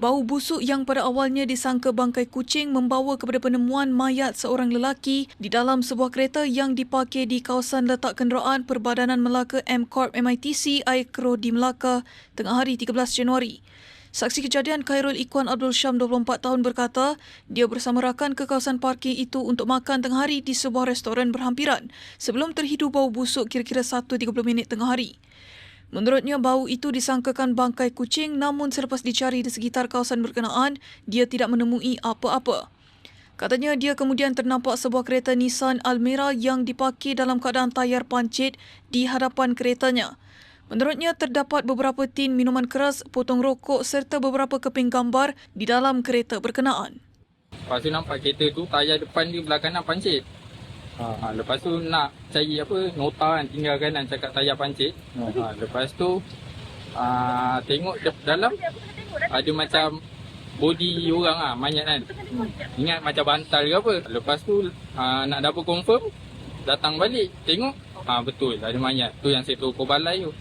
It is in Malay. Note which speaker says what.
Speaker 1: Bau busuk yang pada awalnya disangka bangkai kucing membawa kepada penemuan mayat seorang lelaki di dalam sebuah kereta yang diparkir di kawasan letak kenderaan Perbadanan Melaka M Corp MITC Air Keroh di Melaka tengah hari 13 Januari. Saksi kejadian Khairul Ikhwan Abdul Syam 24 tahun berkata, dia bersama rakan ke kawasan parkir itu untuk makan tengah hari di sebuah restoran berhampiran sebelum terhidu bau busuk kira-kira 1.30 minit tengah hari. Menurutnya, bau itu disangkakan bangkai kucing namun selepas dicari di sekitar kawasan berkenaan, dia tidak menemui apa-apa. Katanya dia kemudian ternampak sebuah kereta Nissan Almera yang diparkir dalam keadaan tayar pancit di hadapan keretanya. Menurutnya, terdapat beberapa tin minuman keras, potong rokok serta beberapa keping gambar di dalam kereta berkenaan.
Speaker 2: Lepas tu nampak kereta tu, tayar depan dia belah kanan pancit. Lepas tu nak cari nota kan, tinggal kanan cakap tayar pancit. Lepas tu tengok dalam ada macam body orang mayat kan. Ingat macam bantal ke apa. Lepas tu nak double confirm, datang balik tengok betul ada mayat. Tu yang saya turun balai tu.